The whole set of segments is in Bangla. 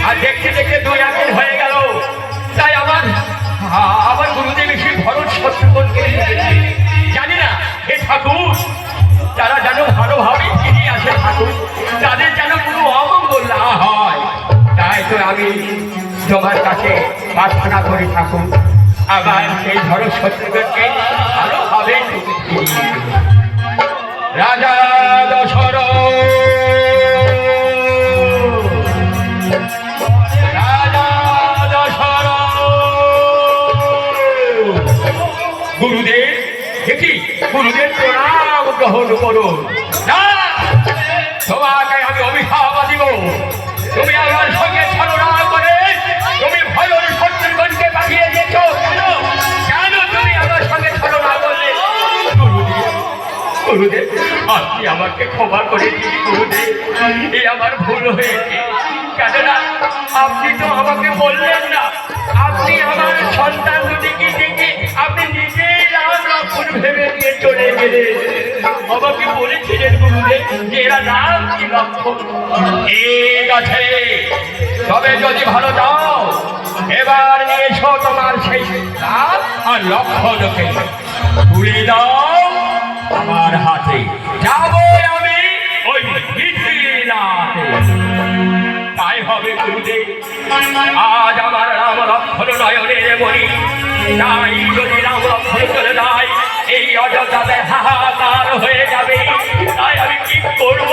আর দেখতে দেখতে 2 দিন হয়ে গেল, তাই আমার গুরুদেব এসে ভরত শত্রুঘ্নকে জানি না হে ঠাকুর, তারা যেন ভালোভাবে ফিরে আসে ঠাকুর, তাদের যেন কোনো অমঙ্গল না হয়। তাই তো আমি তোমার কাছে প্রার্থনা করি ঠাকুর, আবার সেই ভরত শত্রুঘ্নকে ভালোভাবে রাজা দশরথ গুরুদেব, দেখি গুরুদেব প্রণাম গ্রহণ করুন। না, তোমাকে আমি অভিশাপ দিব, তুমি আমার সঙ্গে ছলনা করে তুমি ভয়ের শত্রুঘ্নকে পাঠিয়ে দিয়েছ। কেন তুমি আমার সঙ্গে ছলনা করলে? গুরুদেব, গুরুদেব আপনি আমাকে ক্ষমা করে দিন গুরুদেব, এই আমার ভুল হয়েছে। কেননা আপনি তো আমাকে বললেন না, আপনি আমার সন্তান দুটিকে দেখে আপনি নিজেই রাম লক্ষ্মণ ভেবে নিয়ে চলে গেলেন। আমাকে বলেছিলেন গুরুদেব যে এরা নাম কি লক্ষ্মণ। ঠিক আছে, তবে যদি ভালো দাও এবার নিয়ে এসো তোমার সেই রাম আর লক্ষ্মণকে তুলে দাও আমার হাতে। যাবো আমি ওই মিথিলাতে। তাই হবে গুরুদেব, আজ আমার রাম লক্ষ্মণ নয়নের মণি, তাই যদি রাম লক্ষ্মণ চলে যায় এই অযোধ্যাতে হাহাকার হয়ে যাবে। তাই আমি কি করব?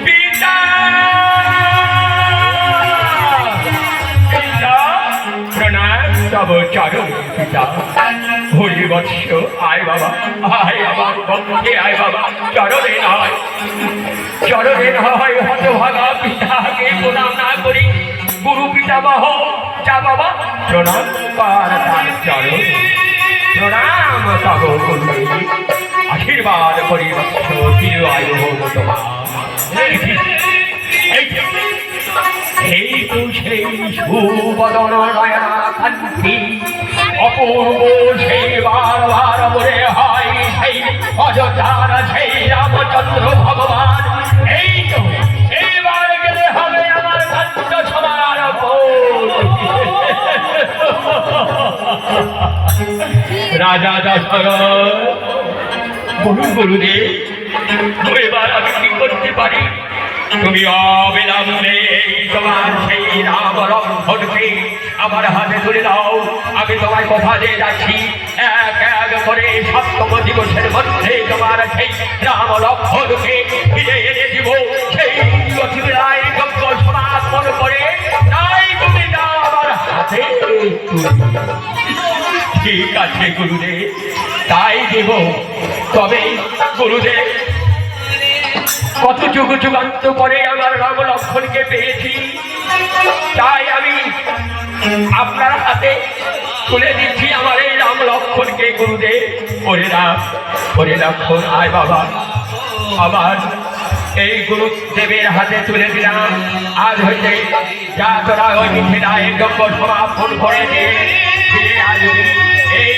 পিতা, পিতা প্রণাম তব চরণ পিতা। হরি বৎস আয় বাবা, আয় আমার ভক্তি আয় বাবা, চরণে নয়, চরণে নয়। হতভাগা পিতাকে প্রণাম না করি গুরু পিতামহ যা বাবা প্রণাম পার তার চরণ। প্রণাম তব গুরুদেব, আশীর্বাদ করি বৎস চির আয়ু হোক তোমার। এই তো সেই সুবদন নয়না কান্তি, অপূর্ব সেই বারবার মনে হয় সেই অযোধ্যার সেই রামচন্দ্র ভগবান। এই তো এইবার গেলে হবে আমার কান্ত সবার রাজা দশরথ। বলুন গুরুদেব, এবার আমি কি করতে পারি? তুমি অবিলম্বে তোমার সেই রাম লক্ষ্মণকে আমার হাতে তুলে দাও। আমি তোমায় কথা দিয়ে যাচ্ছি, এক এক করে 7তম দিবসের মধ্যে তোমার সেই রাম লক্ষ্মণকে ফিরে এনে দিব। সেই অতিবিরায় যজ্ঞ সমাপন করে তাই তুমি দাও আমার হাতে। ঠিক আছে গুরুদেব, তাই দেব। তবে গুরুদেব, কত যুগ যুগান্ত পরে আমার রাম লক্ষ্মণকে পেয়েছি, তাই আমি আপনার হাতে তুলে দিচ্ছি আমার এই রাম লক্ষ্মণকে গুরুদেব। ওরে রাম, ওরে লক্ষ্মণ আয় বাবা, আমার এই গুরুদেবের হাতে তুলে দিলাম। আজ হইতে যা তোরা ওই মিথিলায় যজ্ঞ সমাপন করে দিয়ে ফিরে আসবে এই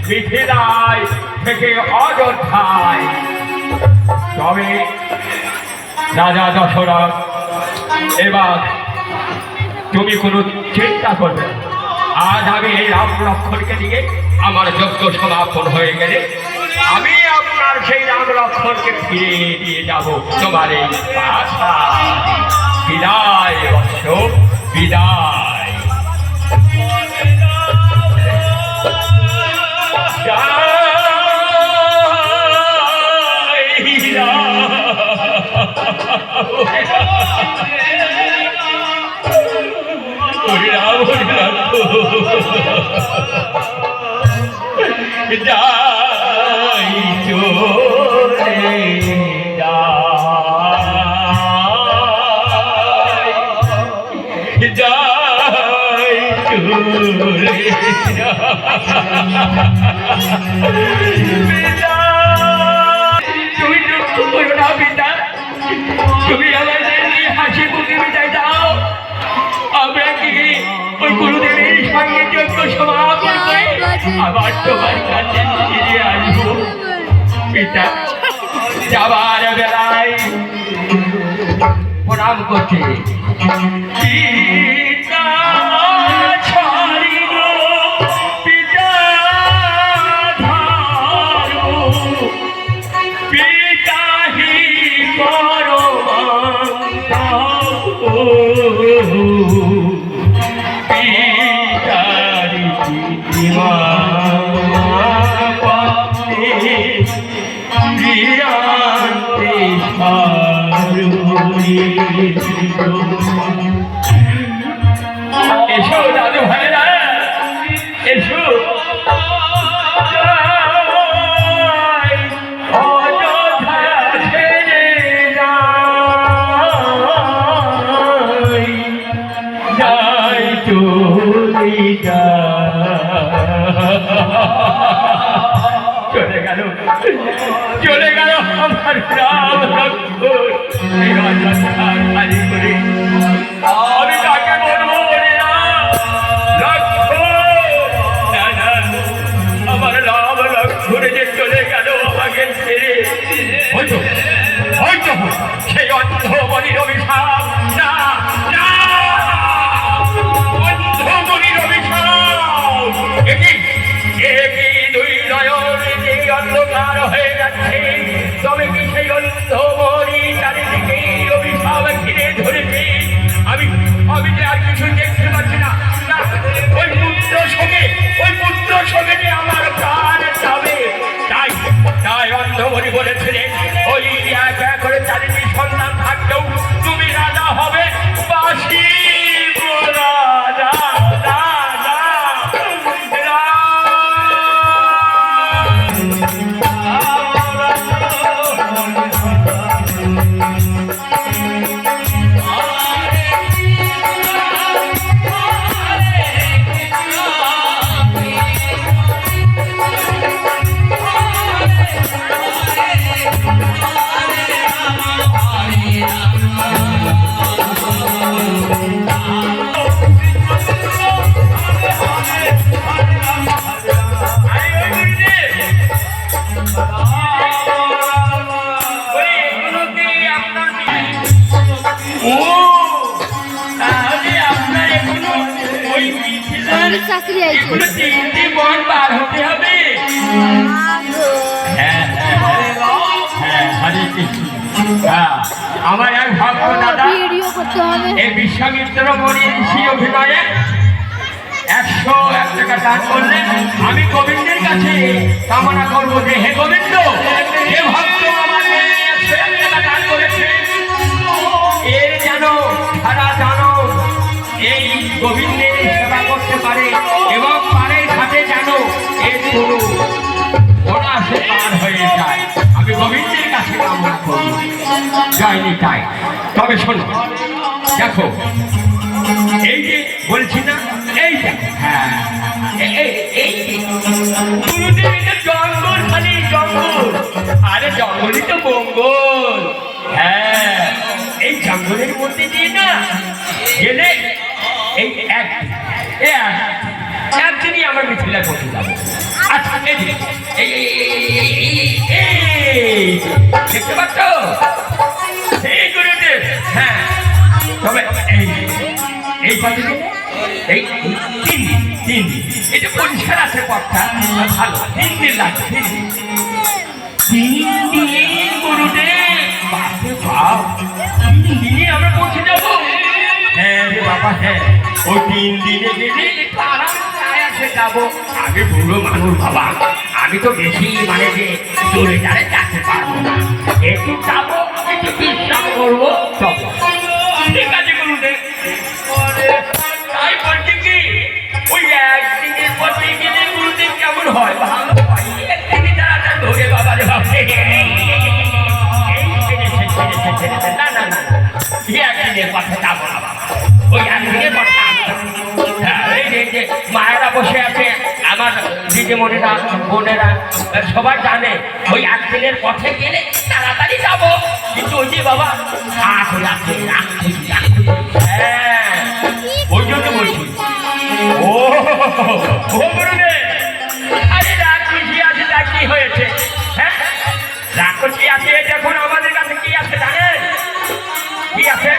মিথিলায় থেকে অযোধ্যায়। তবে রাজা দশরথ, এবার তুমি কোনো চিন্তা করবে, আজ আমি এই রাম লক্ষ্মণকে দিয়ে আমার যজ্ঞ সমাপন হয়ে গেলে আমি আপনার সেই রাম লক্ষ্মণকে ফিরে দিয়ে যাব তোমার এই প্রাসাদে। বিদায় বৎস, বিদায়। তুমি আমাদের হাসি মুখে বিদায় দাও। আমরা কি ওই গুরুদেবের সঙ্গে যজ্ঞ সমাপন করে আবার তোমার কাছে ফিরে আসবো। পিতা যাবার বেলায় প্রণাম করছে। পিতা ছাড়িল পিতা ধর্ম, পিতাহি পরমান্ত, পিতারি পিতৃমা পাপে প্রিয়ান্তে এসো দাদু ভাইরা, এসো। অযোধ্যা ছেড়ে যাই চলে চলে গেল, চলে গেল আমার রাম লক্ষ্মণ। আমি তাকে বলবো আমার রাম লক্ষ্মণ যে চলে গেল আমাকে ছেড়ে, হয়তো হয়তো সেই অন্ধমণির অভিশাপ। না না, অন্ধমণির অভিশাপ। একই দুই নয়ন যে অন্ধকার হয়ে যাচ্ছে, তবে কি সেই অন্ধমণি চারিদিকে অভিশাপ ঘিরে ধরেছে? আমি আমি যে আর কিছু দেখতে পাচ্ছি না। ওই পুত্র সঙ্গে যে আমার প্রাণ যাবে। তাই তাই অন্ধমণি বলেছিলেন, ওই এক এক করে চারিদিকে সন্তান থাকতেও তুমি রাজা হবে। বাসি রাজা আমার এক ভক্ত দাদা এই বিশ্বামিত্র মণি ঋষি অভিনয়ে 101 টাকা দান করলেন। আমি গোবিন্দের কাছে কামনা করবো যে হে গোবিন্দ, যে ভক্ত আমার 101 টাকা দান করেছে, এর যেন সারা জানো এই গোবিন্দের সেবা করতে পারে এবং পারে সাথে যেন এর কোনো অনাসে পার হয়ে যায়। আমি গোবিন্দের কাছে কামনা করি, যাইনি তাই। তবে শোনো, দেখো এই যে বলছি না, এই হ্যাঁ এই জঙ্গল, খালি জঙ্গল। আরে জঙ্গলই তো মঙ্গল। হ্যাঁ, এই জঙ্গলের মধ্যে দিয়ে না গেলে এই একদিনই আমার মিথিলা করতে যাবো। আচ্ছা দেখতে পাচ্ছ এই গুরুদেব? হ্যাঁ, তবে এই পথে এই 3 দিন এটা পরিষ্কার আছে পথটা, ভালো। 3 দিন লাগবে, 3 দিন গুরুদেব। বাপরে বাপ, 3 দিনে আমরা পৌঁছে যাবো? হ্যাঁ রে বাবা, হ্যাঁ। ওই 3 দিনে গেলে যাবো। আমি বুড়ো মানুষ বাবা, আমি তো বেশি মানে যে চলে যারে যেতে পারবো না। একটু যাবো, একটু বিশ্রাম করবো, ঠিক আছে গুরুদেব। তাই বলছি কি, ওই একদিনের পথে গেলে গুরুদেব কেমন হয়? ভালো হয়। একদিনে তারা ধরে বাবা রে বাবা, না না না, একদিনের পথে যাবো না বাবা, ওই একদিনের পথে। মায়েরা বসে আছে, আমার দিদিমণিরা, বোনেরা সবাই জানে ওই একদিনের পথে গেলে তাড়াতাড়ি যাবো। কিন্তু ওই যে বাবা হ্যাঁ, ওই জন্য বলছি। ও গুরুদেব, আরে রাক্ষসী আছে, তা কি হয়েছে? হ্যাঁ, রাক্ষসী আছে, দেখুন আমাদের কাছে কি আছে জানেন? কি আছে?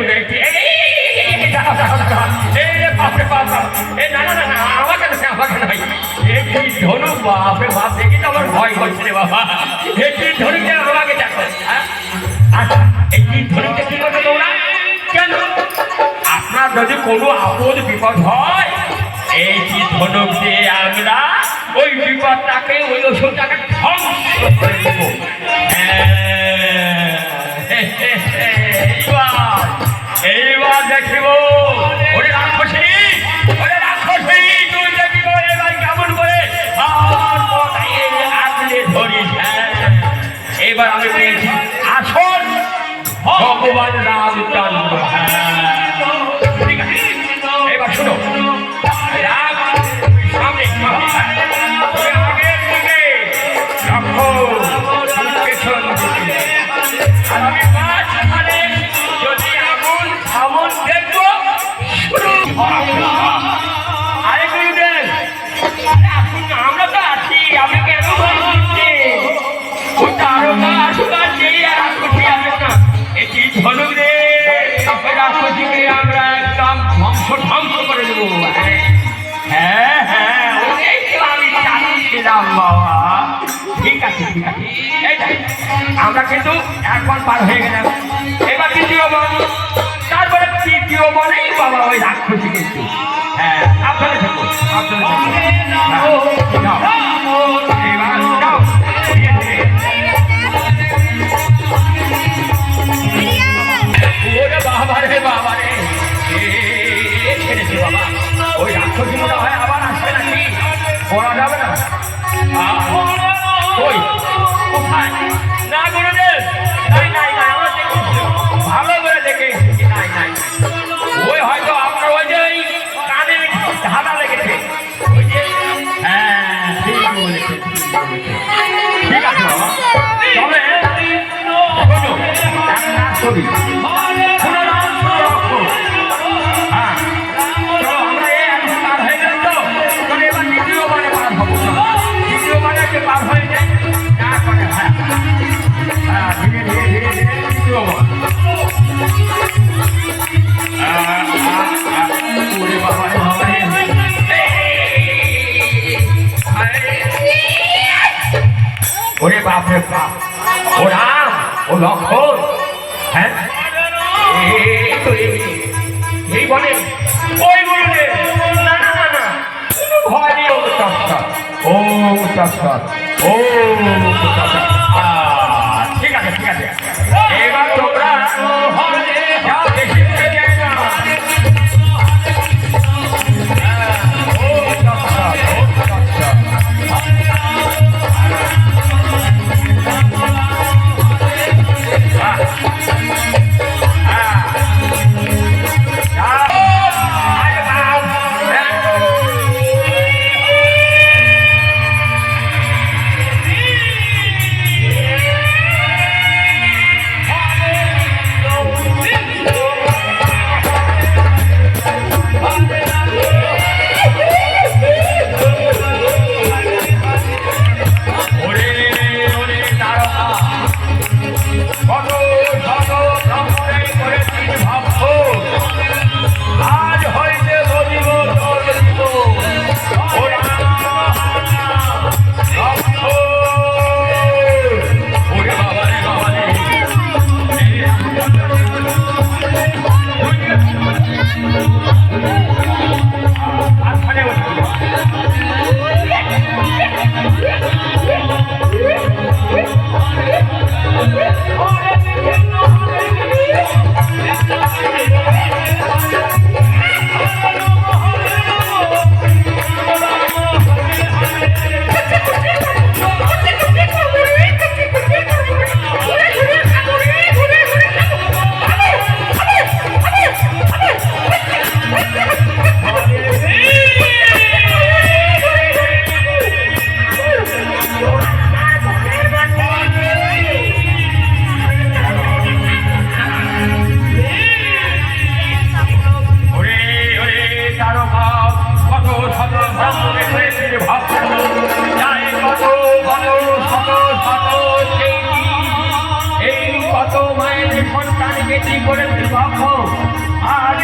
দেখি বাপরে বাপ এ না না না না আমাকে নয় এ কি ধনুক বাপরে বাপ দেখি তো আমার ভয় করছে রে বাবা এ কি ধনুকটা আমাকে দেখো আচ্ছা এই কি ধনুকটা কি করছো তোমরা কেন আপনার যদি কোনো আপদ বিপদ হয় এই কি ধনুক দিয়ে আমরা ওই বিপদটাকে ওই ওষুধটাকে ধ্বংস করে দেবো এইবার দেখিব ওরে রাক্ষসী তুই দেখিব এবার কেমন করে আগলে ধরিস এবার আমি পেয়েছি আসল ভগবান রামচন্দ্র ঠিক আছে এবার শোনো সামনে আগের দিকে রাখো পেছন দিকে আর আমি মাঝখানে যদি এমন এমন দেখবো আরে গুরুদেব আমরা তো আছি আমি কেন ভয় করছি ওই তারকা আসুক আর সেই রাক্ষসী আসুক না এটি ধনুক রে রাক্ষসীকে আমরা একদম ধ্বংস করে দেবো হ্যাঁ হ্যাঁ ওই তো আমি চাচ্ছিলাম বাবা ঠিক আছে আমরা কিন্তু একবার পার হয়ে গেলাম এবার দ্বিতীয় বন তারপরে তৃতীয় বনেই বাবা ওই রাক্ষসী কিন্তু হ্যাঁ আপনাদের থাকুন বাবা রে ছেড়েছে বাবা ওই রাক্ষসী মনে হয় আবার আসবে নাকি পড়া যাবে না ওই কোথায় না গুরুদেব নাই আমরা দেখছি ভালো করে দেখে নাই ওই হয়তো আপনার ওই যে ওই কানে ধাঁধা লেগেছে ওই যে হ্যাঁ ঠিক আছে বাবা তবে আমরা এই পার হয়ে গেল তো তবে এবার দ্বিতীয় মানে পার হবো দ্বিতীয় মানে পার হয়ে যায় তারপরে হ্যাঁ ধীরে দ্বিতীয় বল ওরে বাপরে বাপ ও রাম ও লক্ষণ হ্যাঁ এই বলে ওই বলে না ভয় নেই ও ঠিক আছে এবার তোমরা বেশি যায় না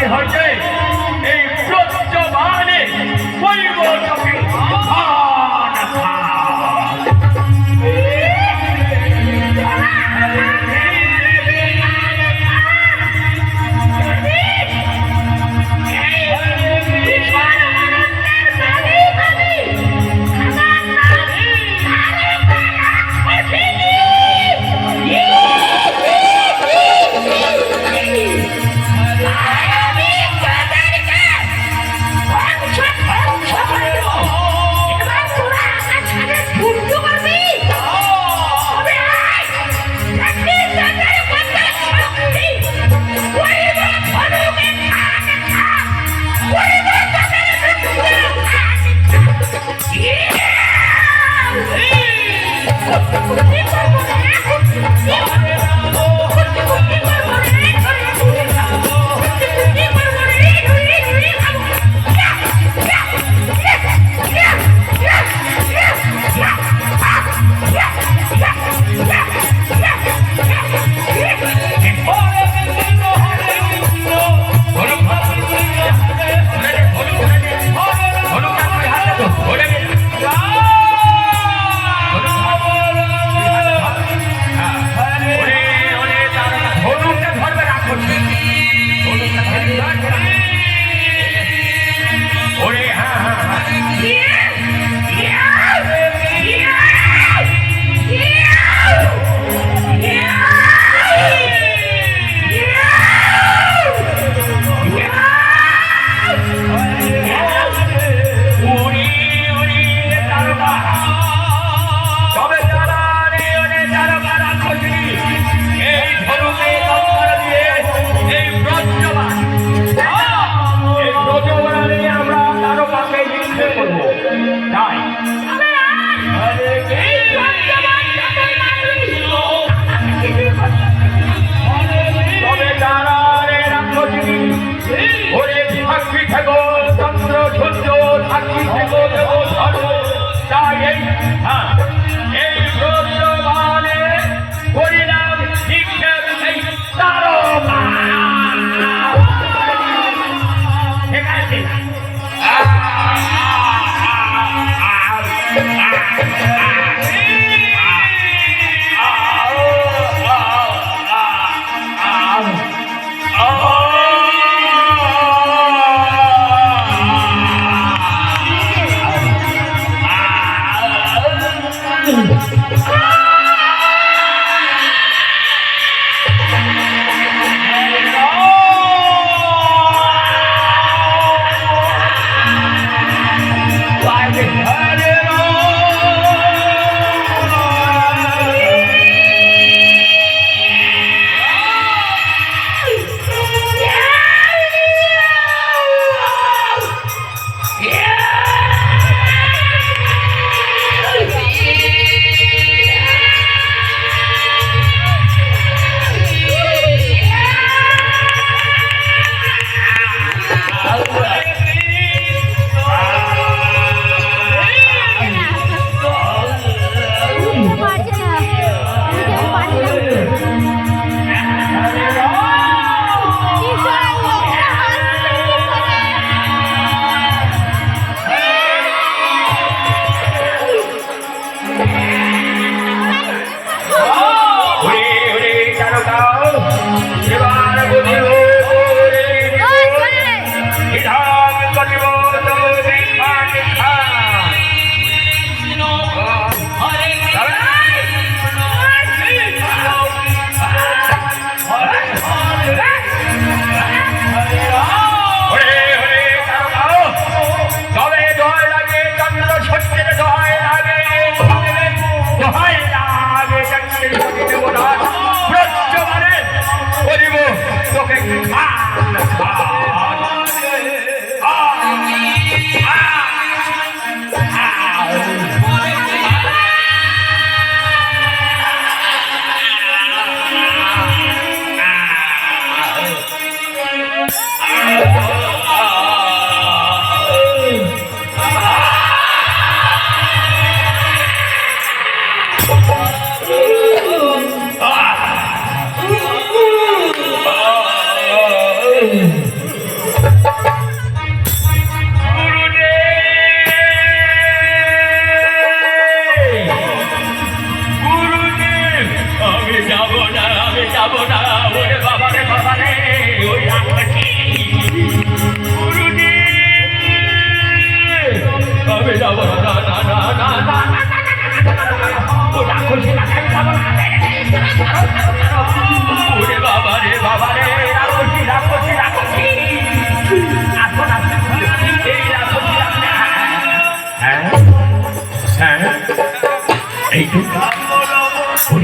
হয়েছে এই প্রত্যবানে পরিবর্তকে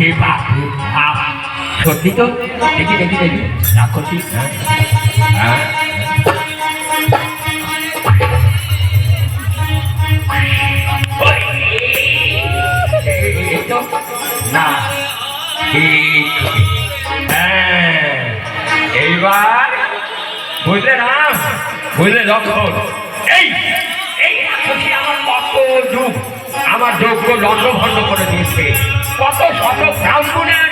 হে বাপ রে বাপ, সত্যি তো? দেখি দেখি দেখি, রাগ করছিস? হ্যাঁ না, ঠিক। হ্যাঁ, এইবার বুঝলে না, বুঝলে লক্ষণ? এই এই রাক্ষসী আমার কত যুগ, আমার যোগ্য লন্ড ভন্ড করে দিয়েছে, কত শত ব্রাহ্মণের